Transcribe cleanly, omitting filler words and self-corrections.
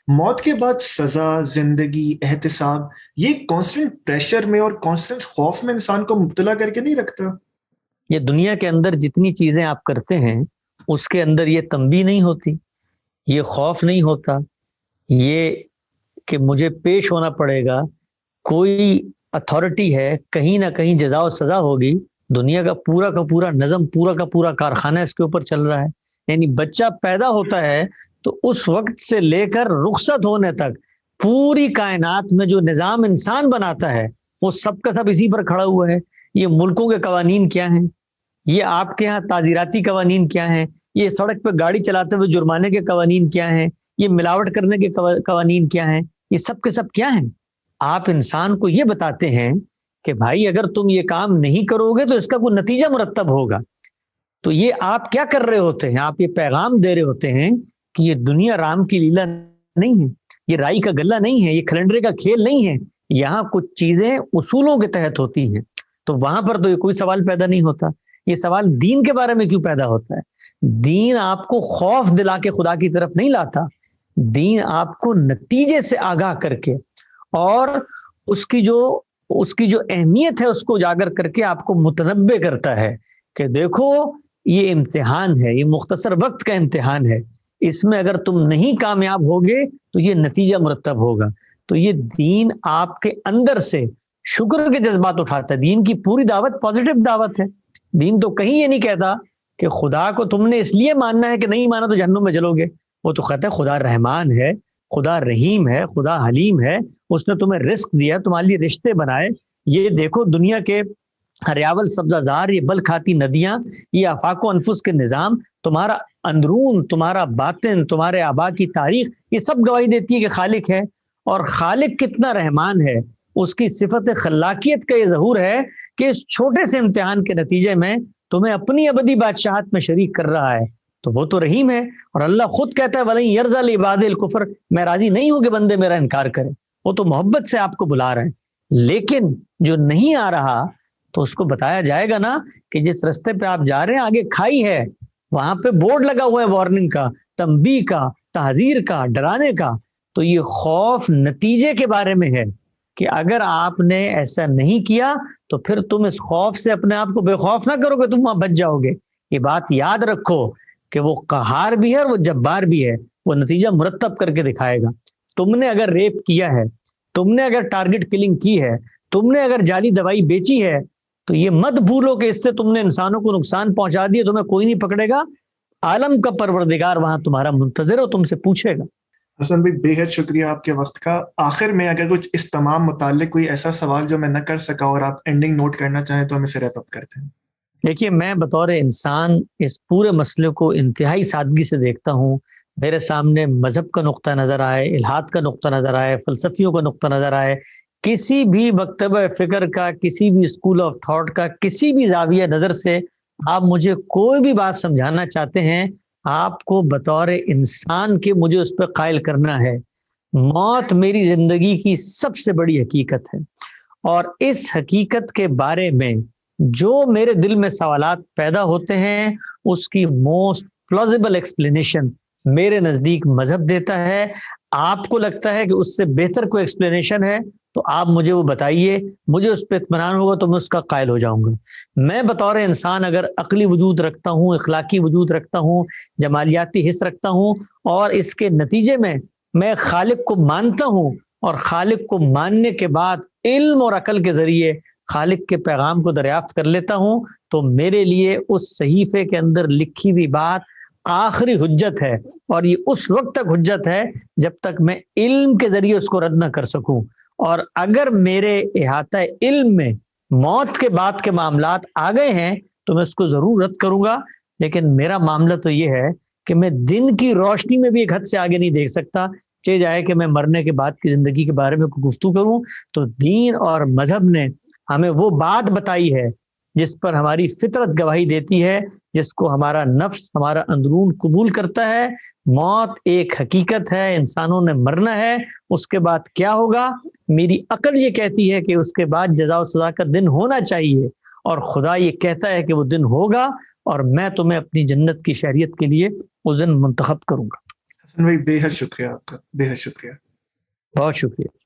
موت کے بعد سزا، زندگی، احتساب، یہ کانسٹنٹ پریشر میں اور کانسٹنٹ خوف میں انسان کو مبتلا کر کے نہیں رکھتا؟ یہ دنیا کے اندر جتنی چیزیں آپ کرتے ہیں اس کے اندر یہ تنبیہ نہیں ہوتی، یہ خوف نہیں ہوتا، یہ کہ مجھے پیش ہونا پڑے گا، کوئی اتھارٹی ہے، کہیں نہ کہیں جزا و سزا ہوگی۔ دنیا کا پورا نظم، پورا کا پورا کارخانہ اس کے اوپر چل رہا ہے۔ یعنی بچہ پیدا ہوتا ہے تو اس وقت سے لے کر رخصت ہونے تک پوری کائنات میں جو نظام انسان بناتا ہے وہ سب کا سب اسی پر کھڑا ہوا ہے۔ یہ ملکوں کے قوانین کیا ہیں، یہ آپ کے ہاں تعزیراتی قوانین کیا ہیں، یہ سڑک پہ گاڑی چلاتے ہوئے جرمانے کے قوانین کیا ہیں، یہ ملاوٹ کرنے کے قوانین کیا ہیں، یہ سب کے سب کیا ہیں؟ آپ انسان کو یہ بتاتے ہیں کہ بھائی اگر تم یہ کام نہیں کرو گے تو اس کا کوئی نتیجہ مرتب ہوگا۔ تو یہ آپ کیا کر رہے ہوتے ہیں؟ آپ یہ پیغام دے رہے ہوتے ہیں کہ یہ دنیا رام کی لیلا نہیں ہے، یہ رائی کا گلہ نہیں ہے، یہ کیلنڈر کا کھیل نہیں ہے، یہاں کچھ چیزیں اصولوں کے تحت ہوتی ہیں۔ تو وہاں پر تو یہ کوئی سوال پیدا نہیں ہوتا۔ یہ سوال دین کے بارے میں کیوں پیدا ہوتا ہے؟ دین آپ کو خوف دلا کے خدا کی طرف نہیں لاتا، دین آپ کو نتیجے سے آگاہ کر کے اور اس کی جو اہمیت ہے اس کو اجاگر کر کے آپ کو متنبع کرتا ہے کہ دیکھو یہ امتحان ہے، یہ مختصر وقت کا امتحان ہے، اس میں اگر تم نہیں کامیاب ہوگے تو یہ نتیجہ مرتب ہوگا۔ تو یہ دین آپ کے اندر سے شکر کے جذبات اٹھاتا ہے۔ دین کی پوری دعوت پازیٹو دعوت ہے۔ دین تو کہیں یہ نہیں کہتا کہ خدا کو تم نے اس لیے ماننا ہے کہ نہیں مانا تو جہنم میں جلو گے۔ وہ تو کہتا ہے خدا رحمان ہے، خدا رحیم ہے، خدا حلیم ہے، اس نے تمہیں رزق دیا، تمہارے لیے رشتے بنائے۔ یہ دیکھو دنیا کے ہریاول سبزہ زار، یہ بل کھاتی ندیاں، یہ آفاق و انفس کے نظام، تمہارا اندرون، تمہارا باطن، تمہارے آبا کی تاریخ، یہ سب گواہی دیتی ہے کہ خالق ہے۔ اور خالق کتنا رحمان ہے، اس کی صفت خلاقیت کا یہ ظہور ہے کہ اس چھوٹے سے امتحان کے نتیجے میں تمہیں اپنی ابدی بادشاہت میں شریک کر رہا ہے۔ تو وہ تو رحیم ہے، اور اللہ خود کہتا ہے وَلَن يَرْضَى لِعِبَادِهِ الْكُفْرَ، میں راضی نہیں ہوں کہ بندے میرا انکار کرے۔ وہ تو محبت سے آپ کو بلا رہے ہیں، لیکن جو نہیں آ رہا تو اس کو بتایا جائے گا نا کہ جس رستے پہ آپ جا رہے ہیں آگے کھائی ہے، وہاں پہ بورڈ لگا ہوا ہے وارننگ کا، تنبیہ کا، تحذیر کا، ڈرانے کا۔ تو یہ خوف نتیجے کے بارے میں ہے کہ اگر آپ نے ایسا نہیں کیا تو پھر تم اس خوف سے اپنے آپ کو بے خوف نہ کرو گے، تم وہاں بچ جاؤ گے۔ یہ بات یاد رکھو کہ وہ قہار بھی ہے اور وہ جبار بھی ہے، وہ نتیجہ مرتب کر کے دکھائے گا۔ تم نے اگر ریپ کیا ہے، تم نے اگر ٹارگٹ کلنگ کی ہے، تم نے اگر جعلی دوائی بیچی ہے، تو یہ مت بھولو کہ اس سے تم نے انسانوں کو نقصان پہنچا دیا، تمہیں کوئی نہیں پکڑے گا، عالم کا پروردگار وہاں تمہارا منتظر ہو، تم سے پوچھے گا۔ حسن بھائی، بے حد شکریہ آپ کے وقت کا۔ آخر میں اگر کچھ اس تمام متعلق کوئی ایسا سوال جو میں نہ کر سکا اور آپ اینڈنگ نوٹ کرنا چاہیں تو ہم اسے ریپ اپ کرتے ہیں۔ دیکھیے، میں بطور انسان اس پورے مسئلے کو انتہائی سادگی سے دیکھتا ہوں۔ میرے سامنے مذہب کا نقطہ نظر آئے، الہاد کا نقطہ نظر آئے، فلسفیوں کا نقطہ نظر آئے، کسی بھی مکتبہ فکر کا، کسی بھی اسکول آف تھاٹ کا، کسی بھی زاویہ نظر سے آپ مجھے کوئی بھی بات سمجھانا چاہتے ہیں، آپ کو بطور انسان کے مجھے اس پہ قائل کرنا ہے۔ موت میری زندگی کی سب سے بڑی حقیقت ہے، اور اس حقیقت کے بارے میں جو میرے دل میں سوالات پیدا ہوتے ہیں اس کی موسٹ پلازیبل ایکسپلینیشن میرے نزدیک مذہب دیتا ہے۔ آپ کو لگتا ہے کہ اس سے بہتر کوئی ایکسپلینیشن ہے تو آپ مجھے وہ بتائیے، مجھے اس پہ اطمینان ہوگا تو میں اس کا قائل ہو جاؤں گا۔ میں بطور انسان اگر عقلی وجود رکھتا ہوں، اخلاقی وجود رکھتا ہوں، جمالیاتی حص رکھتا ہوں، اور اس کے نتیجے میں خالق کو مانتا ہوں، اور خالق کو ماننے کے بعد علم اور عقل کے ذریعے خالق کے پیغام کو دریافت کر لیتا ہوں، تو میرے لیے اس صحیفے کے اندر لکھی ہوئی بات آخری حجت ہے، اور یہ اس وقت تک حجت ہے جب تک میں علم کے ذریعے اس کو رد نہ کر سکوں۔ اور اگر میرے احاطہ علم میں موت کے بعد کے معاملات آ گئے ہیں تو میں اس کو ضرور رد کروں گا، لیکن میرا معاملہ تو یہ ہے کہ میں دن کی روشنی میں بھی ایک حد سے آگے نہیں دیکھ سکتا۔ چاہے جائے کہ میں مرنے کے بعد کی زندگی کے بارے میں کوئی گفتگو کروں، تو دین اور مذہب نے ہمیں وہ بات بتائی ہے جس پر ہماری فطرت گواہی دیتی ہے، جس کو ہمارا نفس، ہمارا اندرون قبول کرتا ہے۔ موت ایک حقیقت ہے، انسانوں نے مرنا ہے، اس کے بعد کیا ہوگا؟ میری عقل یہ کہتی ہے کہ اس کے بعد جزا و سزا کا دن ہونا چاہیے، اور خدا یہ کہتا ہے کہ وہ دن ہوگا، اور میں تمہیں اپنی جنت کی شہریت کے لیے اس دن منتخب کروں گا۔ حسن بھائی، بے حد شکریہ آپ کا، بے حد شکریہ. بہت شکریہ.